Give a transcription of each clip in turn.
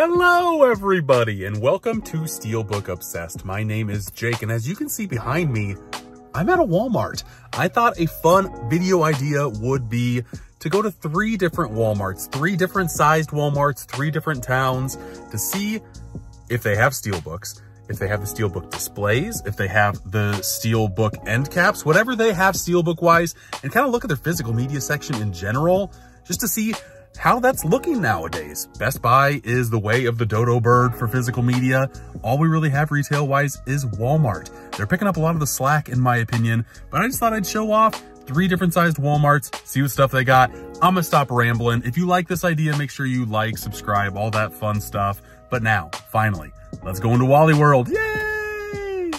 Hello everybody and welcome to Steelbook Obsessed. My name is Jake and as you can see behind me, I'm at a Walmart. I thought a fun video idea would be to go to 3 different Walmarts, 3 different sized Walmarts, 3 different towns to see if they have Steelbooks, if they have the Steelbook displays, if they have the Steelbook end caps, whatever they have Steelbook wise, and kind of look at their physical media section in general, just to see how that's looking nowadays. Best Buy is the way of the dodo bird for physical media. All we really have retail wise is Walmart. They're picking up a lot of the slack in my opinion, but I just thought I'd show off 3 different sized Walmarts, see what stuff they got. I'm gonna stop rambling. If you like this idea, make sure you like, subscribe, all that fun stuff. But now, finally, let's go into Wally World. Yay!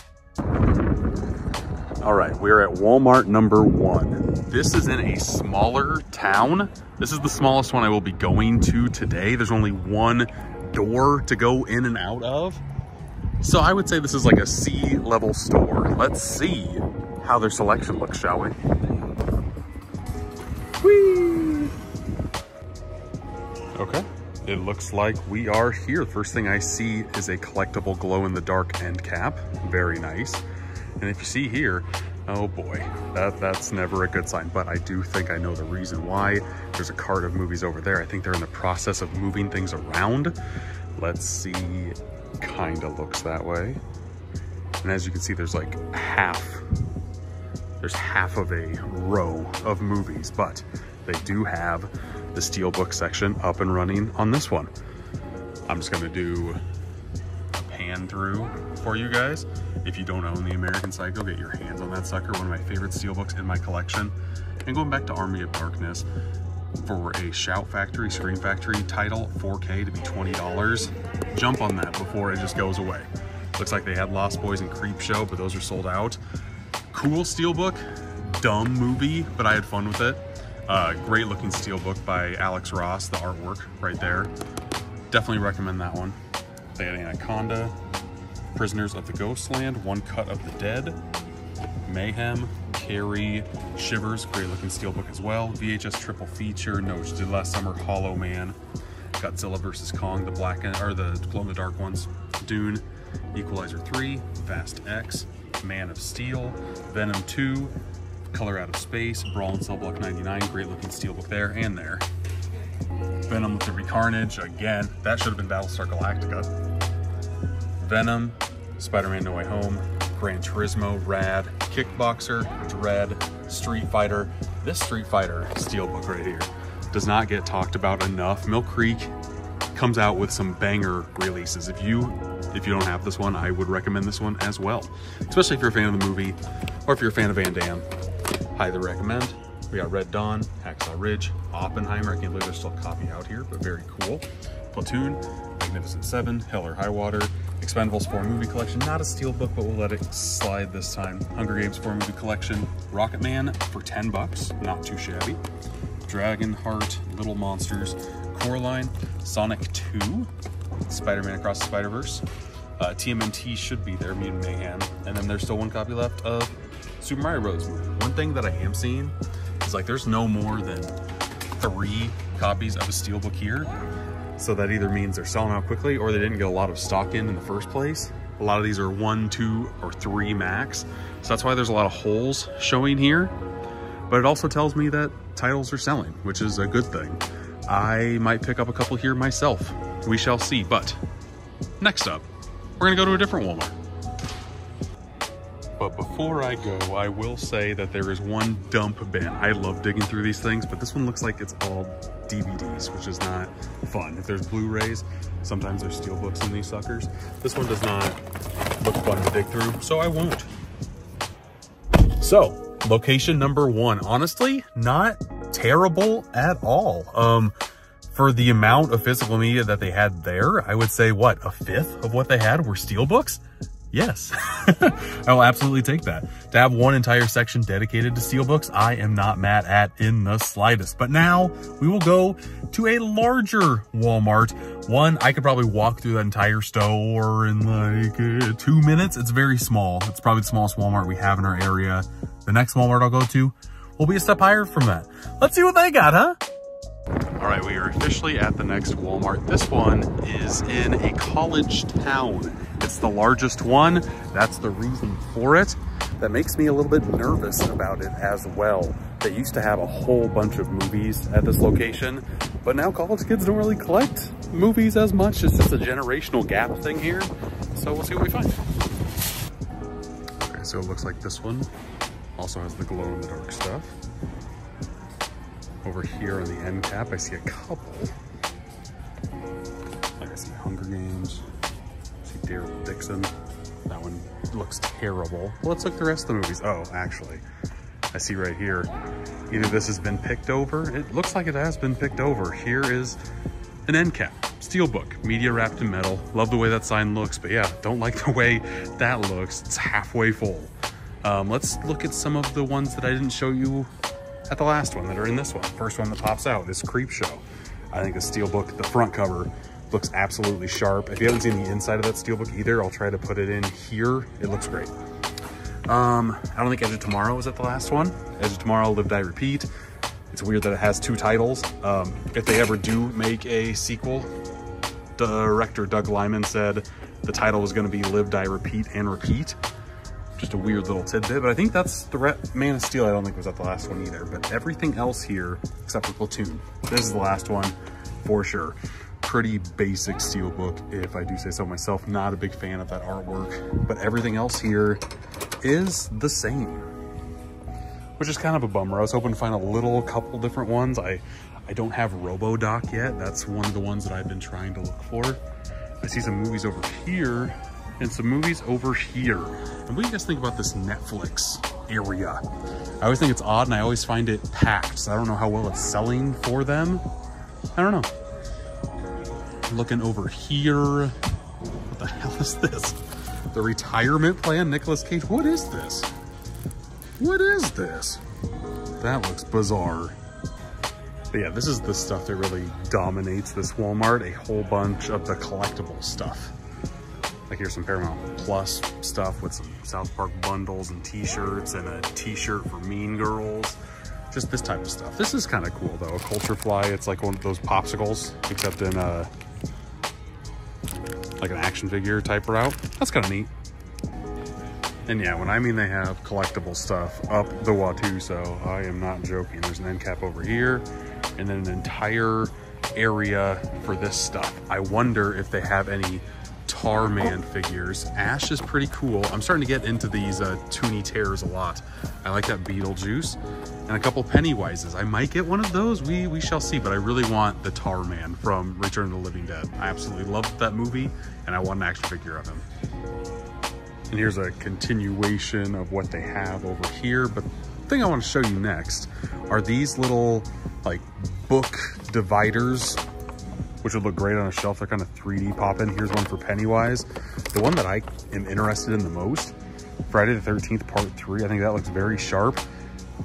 All right, we're at Walmart number 1. This is in a smaller town. This is the smallest one I will be going to today. There's only 1 door to go in and out of. So I would say this is like a C-level store. Let's see how their selection looks, shall we? Whee! Okay, it looks like we are here. First thing I see is a collectible glow-in-the-dark end cap. Very nice. And if you see here, oh boy, that's never a good sign, but I do think I know the reason why. There's a cart of movies over there. I think they're in the process of moving things around. Let's see, kinda looks that way. And as you can see, there's like half of a row of movies, but they do have the Steelbook section up and running on this one. I'm just gonna do a pan through for you guys. If you don't own the American Psycho, get your hands on that sucker. One of my favorite Steelbooks in my collection. And going back to Army of Darkness, for a Shout Factory, Scream Factory title, 4K to be $20. Jump on that before it just goes away. Looks like they had Lost Boys and Creep Show, but those are sold out. Cool Steelbook, dumb movie, but I had fun with it. Great looking Steelbook by Alex Ross, the artwork right there. Definitely recommend that one. They had Anaconda, Prisoners of the Ghostland, One Cut of the Dead, Mayhem, Carrie, Shivers, great looking Steelbook as well. VHS triple feature, Notes Did Last Summer, Hollow Man, Godzilla vs. Kong, the glow-in-the-dark ones, Dune, Equalizer 3, Fast X, Man of Steel, Venom 2, Color Out of Space, Brawl in Cell Block 99, great looking Steelbook there and there. Venom with Every Carnage, again, that should have been Battlestar Galactica. Venom, Spider-Man No Way Home, Gran Turismo, Rad, Kickboxer, Dread, Street Fighter. This Street Fighter Steelbook right here does not get talked about enough. Mill Creek comes out with some banger releases. If you don't have this one, I would recommend this one as well. Especially if you're a fan of the movie or if you're a fan of Van Damme. Highly recommend. We got Red Dawn, Hacksaw Ridge, Oppenheimer. I can't believe there's still a copy out here, but very cool. Platoon, Magnificent 7, Hell or High Water, Expendables 4 movie collection, not a Steelbook, but we'll let it slide this time. Hunger Games 4 movie collection, Rocket Man for $10, not too shabby. Dragon Heart, Little Monsters, Coraline, Sonic 2, Spider-Man Across the Spider-Verse, TMNT should be there, Mutant Mayhem, and then there's still 1 copy left of Super Mario Bros. Movie. One thing that I am seeing is like there's no more than 3 copies of a Steelbook here. So that either means they're selling out quickly or they didn't get a lot of stock in the first place. A lot of these are 1, 2, or 3 max. So that's why there's a lot of holes showing here. But it also tells me that titles are selling, which is a good thing. I might pick up a couple here myself. We shall see. But next up, we're gonna go to a different Walmart. But before I go, I will say that there is 1 dump bin. I love digging through these things, but this one looks like it's all DVDs, which is not fun. If there's Blu-rays, sometimes there's Steelbooks in these suckers. This one does not look fun to dig through, so I won't. So, location number 1. Honestly, not terrible at all. For the amount of physical media that they had there, I would say, what, a 1/5 of what they had were Steelbooks? Yes, I will absolutely take that. To have 1 entire section dedicated to Steelbooks, I am not mad at in the slightest. But now we will go to a larger Walmart. One, I could probably walk through the entire store in like 2 minutes. It's very small. It's probably the smallest Walmart we have in our area. The next Walmart I'll go to will be a step higher from that. Let's see what they got, huh? All All right, we are officially at the next Walmart. This one is in a college town. It's the largest one. That's the reason for it. That makes me a little bit nervous about it as well. They used to have a whole bunch of movies at this location, but now college kids don't really collect movies as much. It's just a generational gap thing here. So we'll see what we find. Okay, so it looks like this one also has the glow-in-the-dark stuff. Over here on the end cap, I see a couple. Like I see Hunger Games, I see Daryl Dixon. That one looks terrible. Well, let's look at the rest of the movies. Oh, actually, I see right here, either this has been picked over. It looks like it has been picked over. Here is an end cap, Steelbook, media wrapped in metal. Love the way that sign looks, but yeah, don't like the way that looks. It's halfway full. Let's look at some of the ones that I didn't show you at the last one that are in this one. First one that pops out is Creepshow. I think the Steelbook, the front cover, looks absolutely sharp. If you haven't seen the inside of that Steelbook either, I'll try to put it in here. It looks great. I don't think Edge of Tomorrow was at the last one. Edge of Tomorrow, Live, Die, Repeat. It's weird that it has two titles. If they ever do make a sequel, director Doug Liman said the title was gonna be Live, Die, Repeat, and Repeat. Just a weird little tidbit, but I think that's the Man of Steel. I don't think was at the last one either, but everything else here, except for Platoon, this is the last one for sure. Pretty basic Steelbook, if I do say so myself. Not a big fan of that artwork, but everything else here is the same, which is kind of a bummer. I was hoping to find a couple different ones. I don't have RoboDoc yet. That's one of the ones that I've been trying to look for. I see some movies over here and some movies over here. And what do you guys think about this Netflix area? I always think it's odd and I always find it packed. So I don't know how well it's selling for them. I don't know. Looking over here. What the hell is this? The retirement plan, Nicolas Cage. What is this? What is this? That looks bizarre. But yeah, this is the stuff that really dominates this Walmart. A whole bunch of the collectible stuff. Like here's some Paramount Plus stuff with some South Park bundles and t-shirts and a t-shirt for Mean Girls. Just this type of stuff. This is kind of cool though. A Culture Fly, it's like one of those popsicles, except in like an action figure type route. That's kind of neat. And yeah, when I mean they have collectible stuff up the wazoo, so I am not joking. There's an end cap over here and then an entire area for this stuff. I wonder if they have any Tarman figures. Ash is pretty cool. I'm starting to get into these Toonie Terrors a lot. I like that Beetlejuice and a couple Pennywises. I might get one of those. We shall see, but I really want the Tarman from Return of the Living Dead. I absolutely loved that movie and I want an action figure of him. And here's a continuation of what they have over here, but the thing I want to show you next are these little like book dividers, which would look great on a shelf. They're kind of 3D popping. Here's one for Pennywise. The one that I am interested in the most, Friday the 13th Part 3. I think that looks very sharp.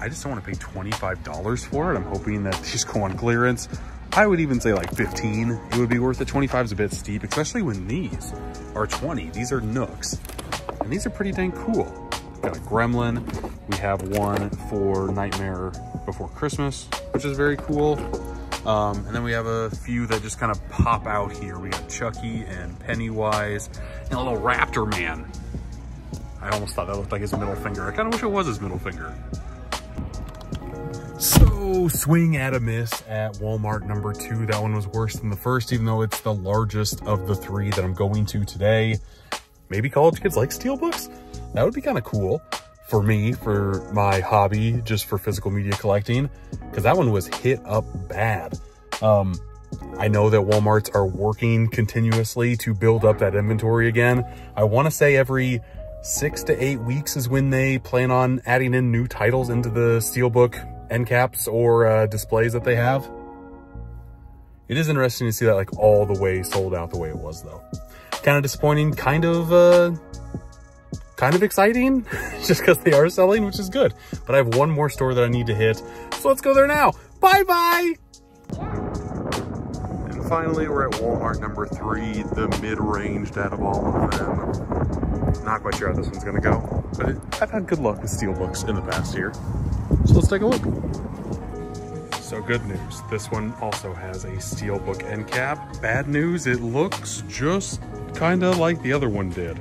I just don't want to pay $25 for it. I'm hoping that these go on clearance. I would even say like 15. It would be worth it. 25 is a bit steep, especially when these are 20. These are Nooks, and these are pretty dang cool. Got a Gremlin. We have one for Nightmare Before Christmas, which is very cool. And then we have a few that just kind of pop out here. We got Chucky and Pennywise and a little Raptor Man. I almost thought that looked like his middle finger. I kind of wish it was his middle finger. So swing at a miss at Walmart number 2. That one was worse than the first, even though it's the largest of the 3 that I'm going to today. Maybe college kids like Steelbooks? That would be kind of cool for me, for my hobby, just for physical media collecting, because that one was hit up bad. I know that Walmarts are working continuously to build up that inventory again. I want to say every 6 to 8 weeks is when they plan on adding in new titles into the Steelbook end caps or displays that they have. It is interesting to see that like all the way sold out the way it was though. Kind of disappointing, kind of exciting, just because they are selling, which is good. But I have one more store that I need to hit, so let's go there now. Bye-bye! And finally, we're at Walmart number 3, the mid-ranged out of all of them. Not quite sure how this one's gonna go, but I've had good luck with Steelbooks in the past year. So let's take a look. So So good news, this one also has a Steelbook end cap. Bad news, it looks just kind of like the other one did.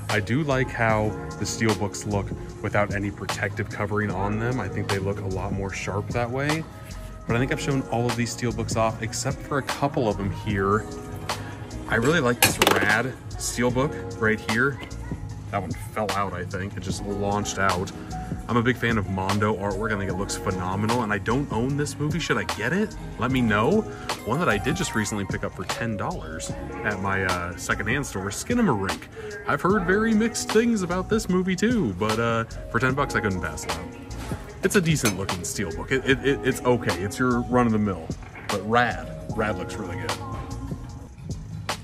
I do like how the Steelbooks look without any protective covering on them. I think they look a lot more sharp that way. But I think I've shown all of these Steelbooks off except for a couple of them here. I really like this rad Steelbook right here. That one fell out, I think. It just launched out. I'm a big fan of Mondo artwork. I think it looks phenomenal, and I don't own this movie. Should I get it? Let me know. One that I did just recently pick up for $10 at my secondhand store, Skinamarink. I've heard very mixed things about this movie too, but for 10 bucks, I couldn't pass it up. It's a decent looking Steelbook. It's okay. It's your run-of-the-mill, but rad. Rad looks really good.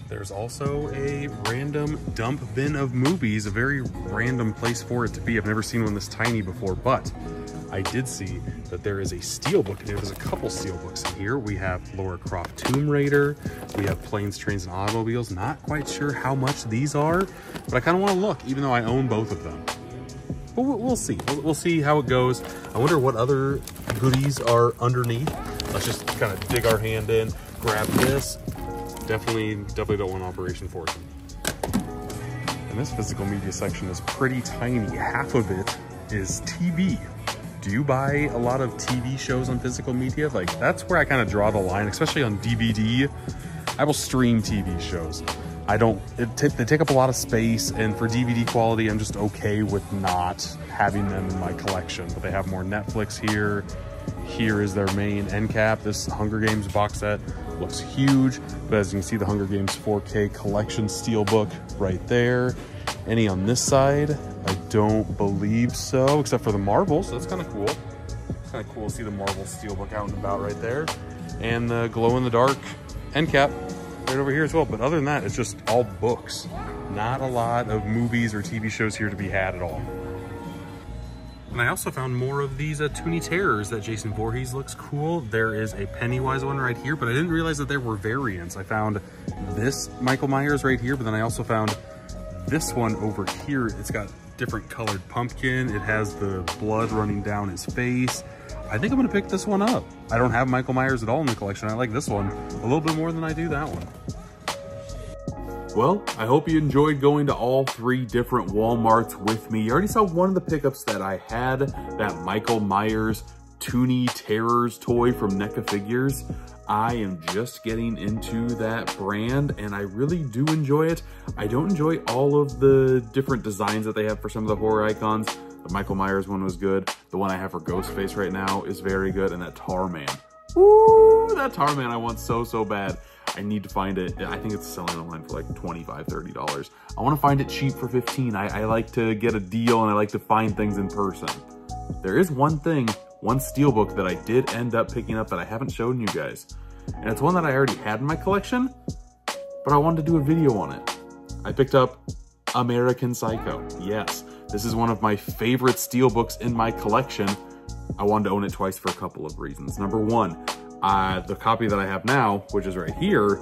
There's also a random dump bin of movies, a very random place for it to be. I've never seen one this tiny before, but I did see that there is a Steelbook. There's a couple Steelbooks in here. We have Lara Croft Tomb Raider. We have Planes, Trains, and Automobiles. Not quite sure how much these are, but I kind of want to look, even though I own both of them. But we'll see. We'll see how it goes. I wonder what other goodies are underneath. Let's just kind of dig our hand in, grab this. Definitely don't want Operation Fortune. And this physical media section is pretty tiny. Half of it is TV. Do you buy a lot of TV shows on physical media? Like, that's where I kind of draw the line, especially on DVD. I will stream TV shows. They take up a lot of space, and for DVD quality, I'm just okay with not having them in my collection. But they have more Netflix here. Here is their main end cap. This Hunger Games box set looks huge, but as you can see, the Hunger Games 4K collection Steelbook right there. Any on this side? I don't believe so, except for the Marvel, so that's kind of cool. It's kind of cool to see the Marvel Steelbook out and about right there. And the glow-in-the-dark end cap right over here as well. But other than that, it's just all books. Not a lot of movies or TV shows here to be had at all. And I also found more of these Toonie Terrors that Jason Voorhees looks cool. There is a Pennywise one right here, but I didn't realize that there were variants. I found this Michael Myers right here, but then I also found this one over here. It's got different colored pumpkin. It has the blood running down his face. I think I'm gonna pick this one up. I don't have Michael Myers at all in the collection. I like this one a little bit more than I do that one. Well, I hope you enjoyed going to all 3 different Walmarts with me. You already saw one of the pickups that I had, that Michael Myers Toonie Terrors toy from NECA Figures. I am just getting into that brand, and I really do enjoy it. I don't enjoy all of the different designs that they have for some of the horror icons. The Michael Myers one was good. The one I have for Ghostface right now is very good, and that Tar Man. Ooh, that Tar Man I want so bad. I need to find it. I think it's selling online for like $25, $30. I want to find it cheap for $15. I like to get a deal, and I like to find things in person. There is one thing, one Steelbook that I did end up picking up that I haven't shown you guys. And it's one that I already had in my collection, but I wanted to do a video on it. I picked up American Psycho. Yes, this is one of my favorite Steelbooks in my collection. I wanted to own it twice for a couple of reasons. Number one, the copy that I have now, which is right here,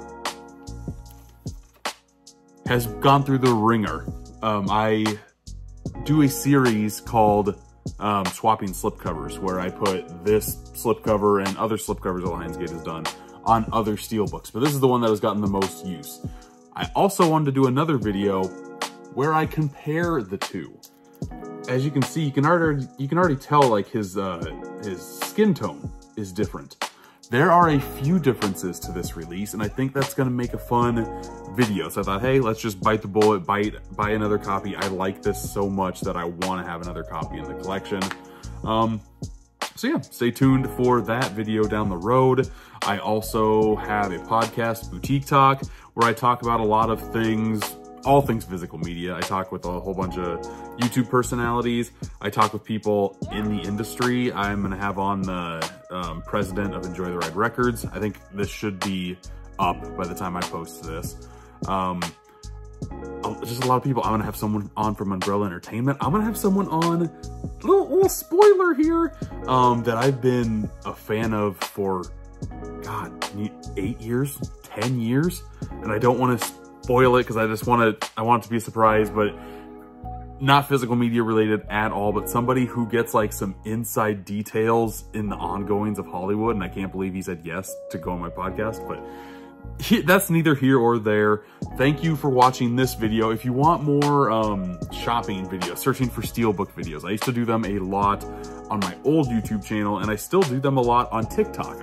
has gone through the ringer. I do a series called swapping slipcovers, where I put this slipcover and other slipcovers that Lionsgate has done on other Steelbooks, but this is the one that has gotten the most use. I also wanted to do another video where I compare the two. As you can see, you can already tell like his skin tone is different. There are a few differences to this release, and I think that's going to make a fun video. So I thought, hey, let's just bite the bullet, buy another copy. I like this so much that I want to have another copy in the collection. So yeah, stay tuned for that video down the road. I also have a podcast, Boutique Talk, where I talk about a lot of things, all things physical media. I talk with a whole bunch of YouTube personalities. I talk with people in the industry. I'm gonna have on the president of Enjoy the Ride Records. I think this should be up by the time I post this. Just a lot of people. I'm gonna have someone on from Umbrella Entertainment. I'm gonna have someone on, little spoiler here, that I've been a fan of for, God, 8 years, 10 years. And I don't want to spoil it because I want it to be a surprise, but not physical media related at all, but somebody who gets like some inside details in the ongoings of Hollywood. And I can't believe he said yes to go on my podcast, but that's neither here or there. Thank you for watching this video. If you want more shopping videos, searching for Steelbook videos, I used to do them a lot on my old YouTube channel, and I still do them a lot on TikTok.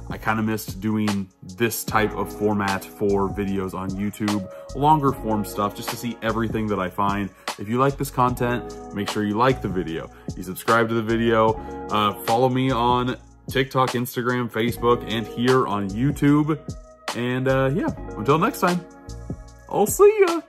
I kind of missed doing this type of format for videos on YouTube, longer form stuff, just to see everything that I find. If you like this content, make sure you like the video, you subscribe to the video, follow me on TikTok, Instagram, Facebook, and here on YouTube. And yeah, until next time, I'll see ya.